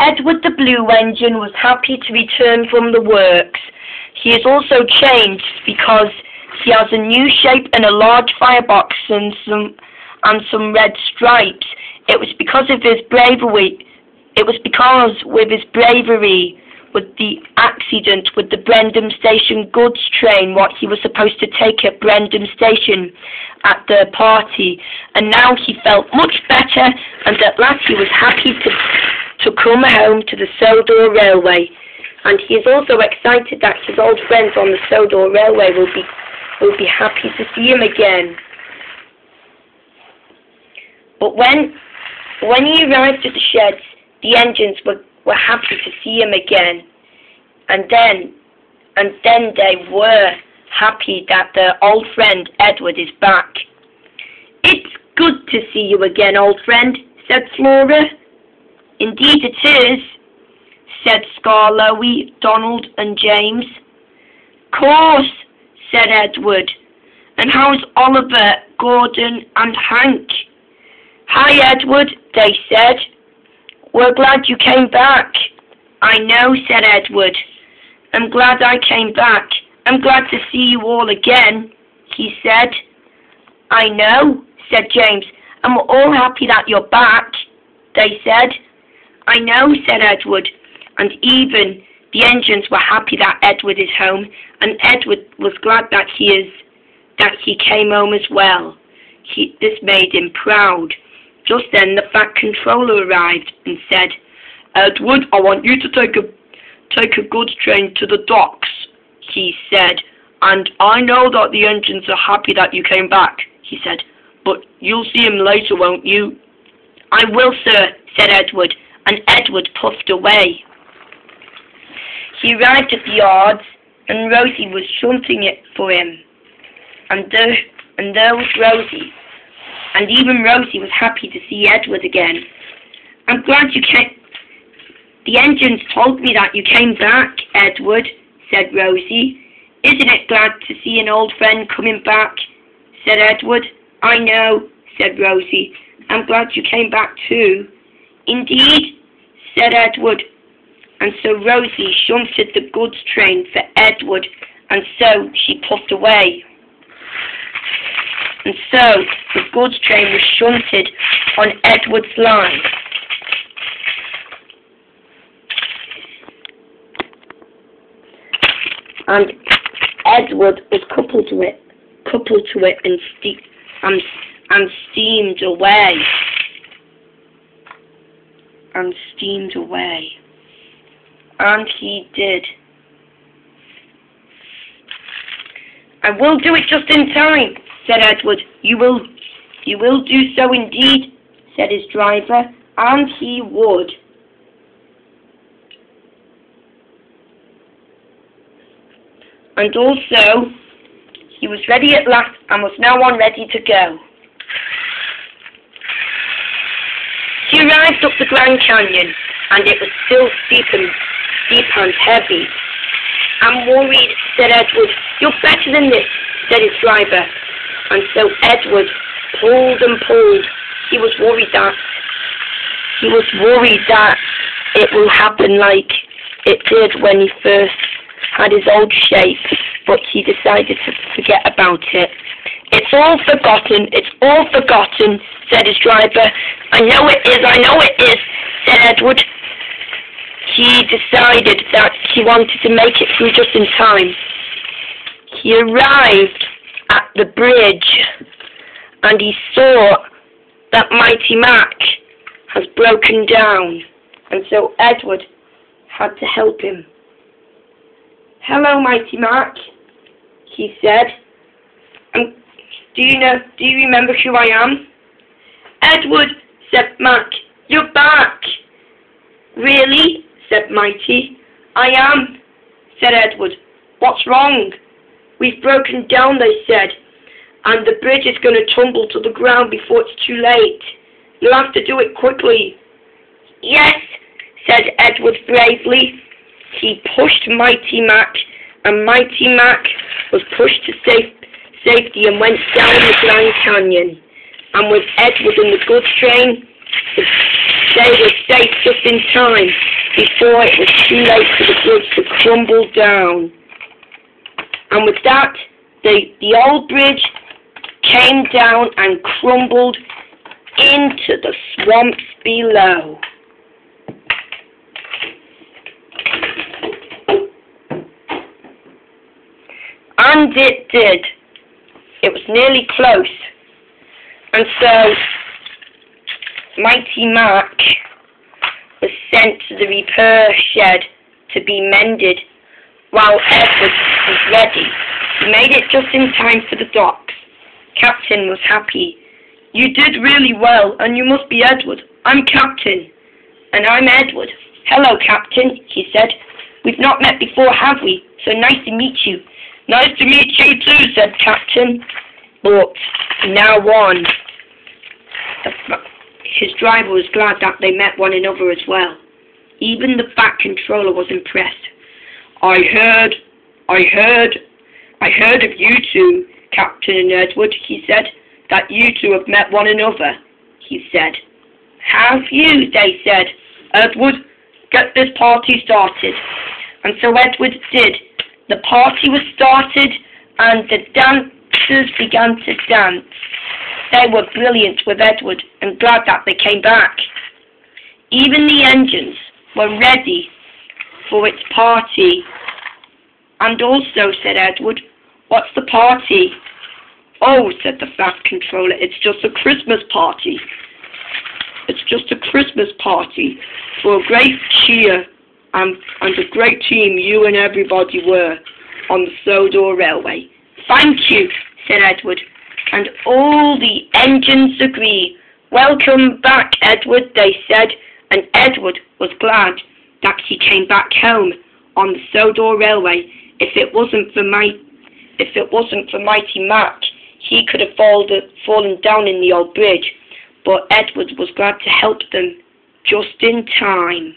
Edward the Blue Engine was happy to return from the works. He is also changed because he has a new shape and a large firebox and some red stripes. It was because with his bravery, with the accident with the Brendam Station goods train, what he was supposed to take at Brendam Station at the party, and now he felt much better, and at last he was happy to come home to the Sodor Railway. And he is also excited that his old friends on the Sodor Railway will be happy to see him again. But when he arrived at the sheds, the engines were happy to see him again, and then they were happy that their old friend Edward is back. "It's good to see you again, old friend," said Flora. "Indeed it is," said Skarloey, Donald and James. "Course," said Edward. "And how's Oliver, Gordon and Hank?" "Hi, Edward," they said. "We're glad you came back." "I know," said Edward. "I'm glad I came back. I'm glad to see you all again," he said. "I know," said James, "and we're all happy that you're back," they said. "I know," said Edward, and even the engines were happy that Edward is home, and Edward was glad that he came home as well. This made him proud. Just then the Fat Controller arrived and said, "Edward, I want you to take a goods train to the docks," he said. "And I know that the engines are happy that you came back," he said. "But you'll see him later, won't you?" "I will, sir," said Edward, and Edward puffed away. He arrived at the yards, and Rosie was shunting it for him. And there was Rosie. And even Rosie was happy to see Edward again. "I'm glad you came. The engines told me that you came back, Edward," said Rosie. "Isn't it glad to see an old friend coming back?" said Edward. "I know," said Rosie. "I'm glad you came back too." "Indeed," said Edward. And so Rosie shunted the goods train for Edward, and so she puffed away. And so the goods train was shunted on Edward's line. And Edward was coupled to it and steamed away. And he did. "I will do it just in time," said Edward. You will do so indeed," said his driver, and he would. And also, he was ready at last and was now ready to go. He arrived up the Grand Canyon, and it was still steep and heavy. "I'm worried," said Edward. "You're better than this," said his driver. And so Edward pulled and pulled. He was worried that it will happen like it did when he first had his old shape, but he decided to forget about it. "It's all forgotten, said his driver. I know it is, said Edward. He decided that he wanted to make it through just in time. He arrived at the bridge, and he saw that Mighty Mac has broken down, and so Edward had to help him. "Hello, Mighty Mac," he said. Do you remember who I am?" "Edward," said Mac. "You're back." "Really?" said Mighty. "I am," said Edward. "What's wrong?" "We've broken down," they said, "and the bridge is going to tumble to the ground before it's too late. You'll have to do it quickly." "Yes," said Edward bravely. He pushed Mighty Mac, and Mighty Mac was pushed to safety and went down the Grand Canyon. And with Edward and the goods train, they were safe just in time. before it was too late for the bridge to crumble down. And with that, the old bridge came down and crumbled into the swamps below. And it did. It was nearly close. And so, Mighty Mac was sent to the repair shed to be mended while Edward was ready. He made it just in time for the docks. Captain was happy. "You did really well, and you must be Edward. I'm Captain." "And I'm Edward." "Hello, Captain," he said. "We've not met before, have we? So nice to meet you." "Nice to meet you too," said Captain. But now on, his driver was glad that they met one another as well. Even the Fat Controller was impressed. I heard of you two, Captain and Edward," he said. "That you two have met one another," he said. "Have you?" they said. "Edward, get this party started." And so Edward did. The party was started, and the dancers began to dance. They were brilliant with Edward, and glad that they came back. Even the engines were ready for its party. "And also," said Edward, "what's the party?" "Oh," said the Fat Controller, "it's just a Christmas party. It's just a Christmas party for a great cheer and a great team you and everybody were on the Sodor Railway." "Thank you," said Edward, and all the engines agree. "Welcome back, Edward," they said, and Edward was glad that he came back home on the Sodor Railway. If it wasn't for Mighty Mac, he could have fallen down in the old bridge, but Edward was glad to help them just in time.